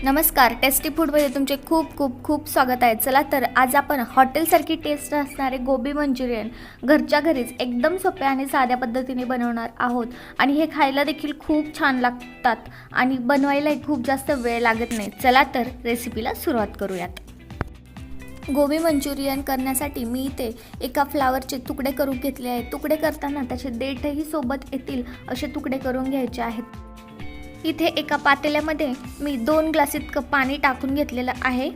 नमस्कार, टेस्टी फूडमध्ये तुमचे खूप खूप खूप स्वागत आहे. चला तर आज आपण हॉटेलसारखी टेस्ट असणारे गोबी मंचुरियन घरच्या घरीच एकदम सोप्या आणि साध्या पद्धतीने बनवणार आहोत. आणि हे खायला देखील खूप छान लागतात आणि बनवायलाही खूप जास्त वेळ लागत नाही. चला तर रेसिपीला सुरुवात करूयात. गोबी मंचुरियन करण्यासाठी मी इथे एका फ्लावरचे तुकडे करून घेतले आहेत. तुकडे करताना त्याचे देठही सोबत येतील असे तुकडे करून घ्यायचे आहेत. इथे एका पातेल्यामध्ये मी 2 ग्लास इतकं पाणी टाकून घेतलेलं आहे.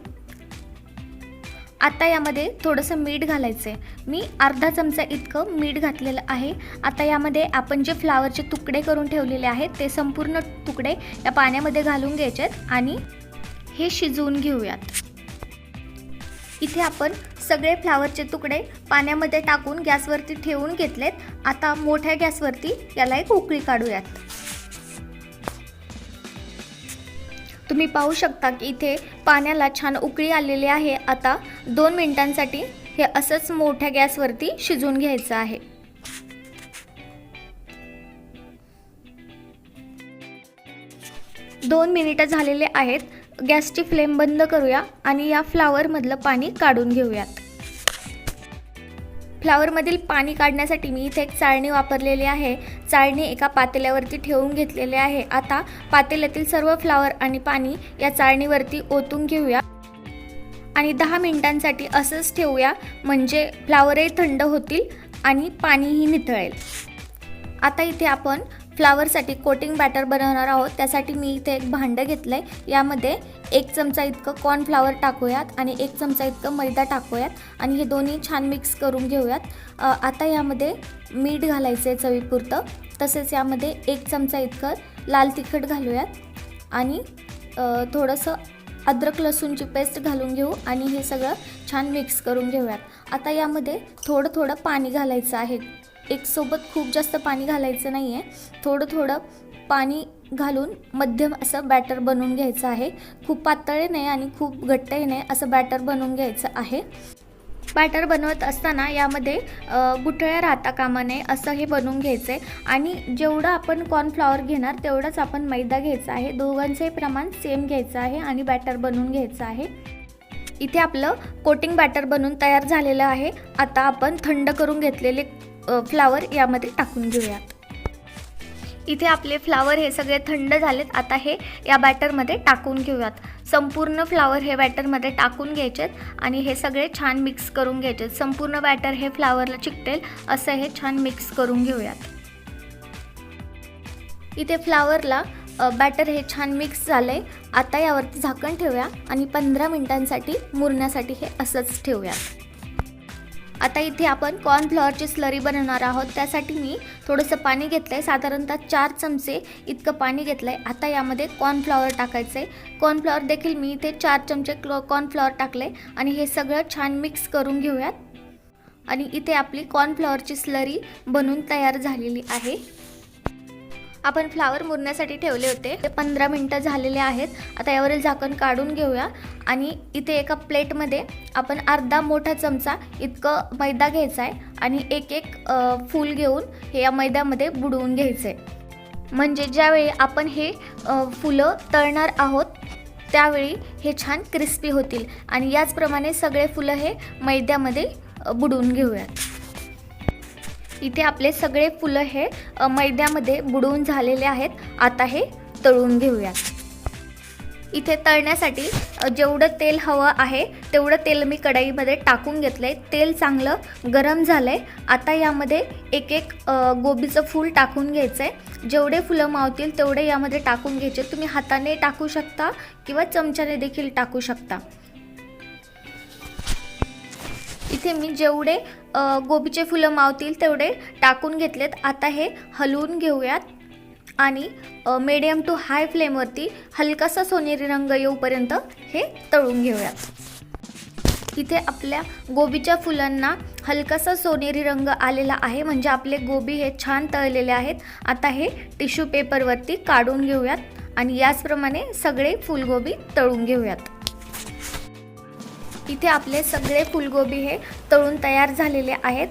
आता यामध्ये थोडंसं मीठ घालायचं आहे. मी अर्धा चमचा इतकं मीठ घातलेलं आहे. आता यामध्ये आपण जे फ्लावरचे तुकडे करून ठेवलेले आहेत ते संपूर्ण तुकडे या पाण्यामध्ये घालून घ्यायचे आहेत आणि हे शिजवून घेऊयात. इथे आपण सगळे फ्लावरचे तुकडे पाण्यामध्ये टाकून गॅसवरती ठेवून घेतलेत. आता मोठ्या गॅसवरती याला एक उकळी काढूयात. तुम्ही पाहू शकता की इथे पाण्याला छान उकळी आलेली आहे. आता 2 मिनिटांसाठी हे असंच मोठ्या गॅसवरती शिजवून घ्यायचं आहे. दोन मिनिटं झालेले आहेत. गॅसची फ्लेम बंद करूया आणि या फ्लावरमधलं पाणी काढून घेऊयात. फ्लावरमधील पाणी काढण्यासाठी मी इथे एक चाळणी वापरलेली आहे. चाळणी एका पातेल्यावरती ठेवून घेतलेले आहे. आता पातेल्यातील सर्व फ्लावर आणि पाणी या चाळणीवरती ओतून घेऊया आणि 10 मिनिटांसाठी असंच ठेवूया, म्हणजे फ्लावरही थंड होतील आणि पाणीही निथळेल. आता इथे आपण फ्लावरसाठी कोटिंग बॅटर बनवणार आहोत. त्यासाठी मी इथे एक भांडं घेतलं आहे. यामध्ये 1 चमचा इतकं कॉर्नफ्लावर टाकूयात आणि 1 चमचा इतकं मैदा टाकूयात आणि हे दोन्ही छान मिक्स करून घेऊयात. आता यामध्ये मीठ घालायचं आहे चवीपुरतं. तसेच यामध्ये 1 चमचा इतकं लाल तिखट घालूयात आणि थोडंसं अद्रक लसूणची पेस्ट घालून घेऊ आणि हे सगळं छान मिक्स करून घेऊयात. आता यामध्ये थोडं थोडं पाणी घालायचं आहे. एकसोबत खूप जास्त पाणी घालायचं नाही आहे. थोडं थोडं पाणी घालून मध्यम असं बॅटर बनवून घ्यायचं आहे. खूप पातळही नाही आणि खूप घट्टही नाही, असं बॅटर बनवून घ्यायचं आहे. बॅटर बनवत असताना यामध्ये गुठळ्या राहता कामा नये असं हे बनवून घ्यायचं आहे. आणि जेवढं आपण कॉर्नफ्लॉवर घेणार तेवढंच आपण मैदा घ्यायचा आहे. दोघांचंही प्रमाण सेम घ्यायचं आहे आणि बॅटर बनवून घ्यायचं आहे. इथे आपलं कोटिंग बॅटर बनवून तयार झालेलं आहे. आता आपण थंड करून घेतलेले फ्लावर यामध्ये टाकून घेऊयात. इथे आपले फ्लावर हे सगळे थंड झालेत. आता हे या बॅटरमध्ये टाकून घेऊयात. संपूर्ण फ्लावर हे बॅटरमध्ये टाकून घ्यायचेत आणि हे सगळे छान मिक्स करून घ्यायचेत. संपूर्ण बॅटर हे फ्लावरला चिकटेल असं हे छान मिक्स करून घेऊयात. इथे फ्लावरला बॅटर हे छान मिक्स झालंय. आता यावरती झाकण ठेवूया आणि 15 मिनिटांसाठी मुरण्यासाठी हे असंच ठेवूयात. आता इथे आपण कॉर्नफ्लॉवरची स्लरी बनवणार आहोत. त्यासाठी मी थोडंसं पाणी घेतलं आहे. साधारणतः 4 चमचे इतकं पाणी घेतलं आहे. आता यामध्ये कॉर्नफ्लॉवर टाकायचं आहे. कॉर्नफ्लॉवर देखील मी इथे 4 चमचे कॉर्नफ्लॉवर टाकले आणि हे सगळं छान मिक्स करून घेऊयात. आणि इथे आपली कॉर्नफ्लॉवरची स्लरी बनवून तयार झालेली आहे. आपण फ्लावर मुरण्यासाठी ठेवले होते ते 15 मिनिटं झालेले आहेत. आता यावरील झाकण काढून घेऊया आणि इथे एका प्लेटमध्ये आपण अर्धा मोठा चमचा इतकं मैदा घ्यायचा आहे आणि एक फूल घेऊन हे या मैद्यामध्ये बुडवून घ्यायचं आहे. म्हणजे ज्यावेळी आपण हे फुलं तळणार आहोत त्यावेळी हे छान क्रिस्पी होतील. आणि याचप्रमाणे सगळे फुलं हे मैद्यामध्ये बुडवून घेऊयात. इथे आपले सगळे फुलं हे मैद्यामध्ये बुडवून झालेले आहेत. आता हे तळून घेऊयात. इथे तळण्यासाठी जेवढं तेल हवं आहे तेवढं तेल मी कढईमध्ये टाकून घेतलं आहे. तेल चांगलं गरम झालं आहे. आता यामध्ये एक गोबीचं फूल टाकून घ्यायचं आहे. जेवढे फुलं मावतील तेवढे यामध्ये टाकून घ्यायचे. तुम्ही हाताने टाकू शकता किंवा चमच्याने देखील टाकू शकता. इथे मी जेवढे गोबीचे फुलं मावतील तेवढे टाकून घेतलेत. आता हे हलवून घेऊयात आणि मीडियम टू हाय फ्लेमवरती हलकासा सोनेरी रंग येऊपर्यंत हे तळून घेऊयात. इथे आपल्या गोबीच्या फुलांना हलकासा सोनेरी रंग आलेला आहे, म्हणजे आपले गोबी हे छान तळलेले आहेत. आता हे टिश्यू पेपरवरती काढून घेऊयात आणि याचप्रमाणे सगळे फुलगोबी तळून घेऊयात. इथे आपले सगळे फुलगोबी हे तळून तयार झालेले आहेत.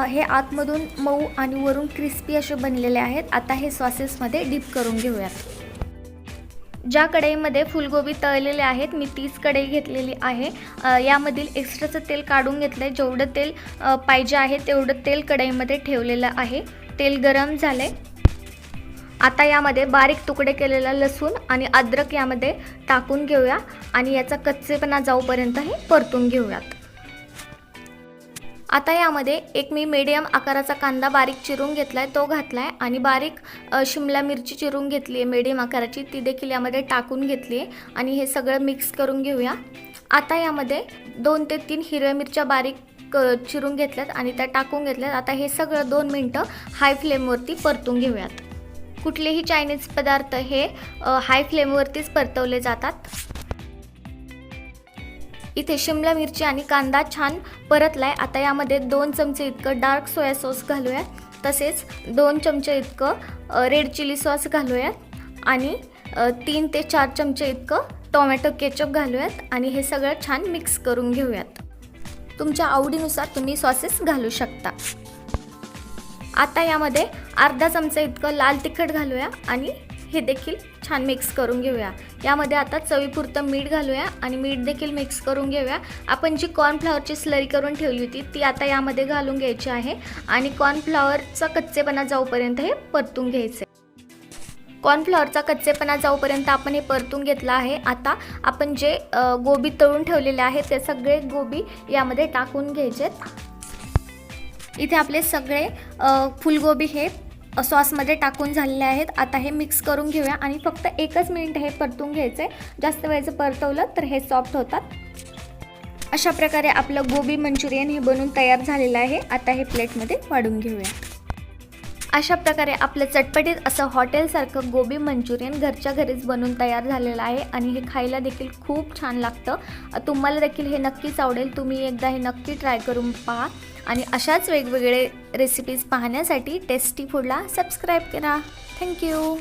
हे आतमधून मऊ आणि वरून क्रिस्पी असे बनलेले आहेत. आता हे सॉसेसमध्ये डिप करून घेऊयात. ज्या कढईमध्ये फुलगोबी तळलेले आहेत मी तीच कढई घेतलेली आहे. यामधील एक्स्ट्राचं तेल काढून घेतलं आहे. जेवढं तेल पाहिजे आहे तेवढं तेल कढईमध्ये ठेवलेलं आहे. तेल गरम झालं आहे. आता यामध्ये बारीक तुकडे केलेला लसूण आणि अद्रक यामध्ये टाकून घेऊया आणि याचा कच्चेपणा जाऊपर्यंत हे परतून घेऊयात. आता यामध्ये एक मी मीडियम आकाराचा कांदा बारीक चिरून घेतला आहे तो घातला आहे आणि बारीक शिमला मिरची चिरून घेतली आहे मीडियम आकाराची, ती देखील यामध्ये टाकून घेतली आहे आणि हे सगळं मिक्स करून घेऊया. आता यामध्ये 2 ते 3 हिरव्या मिरच्या बारीक चिरून घेतल्यात आणि त्या टाकून घेतल्यात. आता हे सगळं 2 मिनटं हाय फ्लेमवरती परतून घेऊयात. कुठलेही चायनीज पदार्थ हे हाय फ्लेमवरतीच परतवले जातात. इथे शिमला मिरची आणि कांदा छान परतलाय. आता यामध्ये 2 चमचे इतकं डार्क सोया सॉस घालूया, तसेच 2 चमचे इतकं रेड चिली सॉस घालूयात आणि 3 ते 4 चमचे इतकं टोमॅटो केचप घालूयात आणि हे सगळं छान मिक्स करून घेऊयात. तुमच्या आवडीनुसार तुम्ही सॉसेस घालू शकता. आता यामध्ये अर्धा चमचा इतकं लाल तिखट घालूया आणि हे देखील छान मिक्स करून घेऊया. यामध्ये आता चवीपुरतं मीठ घालूया आणि मीठ देखील मिक्स करून घेऊया. आपण जी कॉर्नफ्लॉवरची स्लरी करून ठेवली होती ती आता यामध्ये घालून घ्यायची आहे आणि कॉर्नफ्लॉवरचा कच्चेपणा जाऊपर्यंत हे परतून घ्यायचे. कॉर्नफ्लॉवरचा कच्चेपणा जाऊपर्यंत आपण हे परतून घेतलं आहे. आता आपण जे गोबी तळून ठेवलेले आहेत ते सगळे गोबी यामध्ये टाकून घ्यायचे. इथे आपले सगळे फुलगोबी हे सॉसमध्ये टाकून झालेले आहेत. आता हे मिक्स करून घेऊया आणि फक्त 1च मिनिट हे परतून घ्यायचे. जास्त वेळेचं परतवलं तर हे सॉफ्ट होतात. अशा प्रकारे आपलं गोबी मंचुरियन हे बनून तयार झालेलं आहे. आता हे प्लेटमध्ये वाढून घेऊया. अशा प्रकारे आपलं चटपटीत असं हॉटेलसारखं गोबी मंचुरियन घरच्या घरीच बनून तयार झालेलं आहे आणि हे खायला देखील खूप छान लागतं. तुम्हाला देखील हे नक्कीच आवडेल. तुम्ही एकदा हे नक्की ट्राय करून पहा आणि अशाच वेगवेगळे रेसिपीज पाहण्यासाठी टेस्टी फूडला सबस्क्राईब करा. थँक्यू.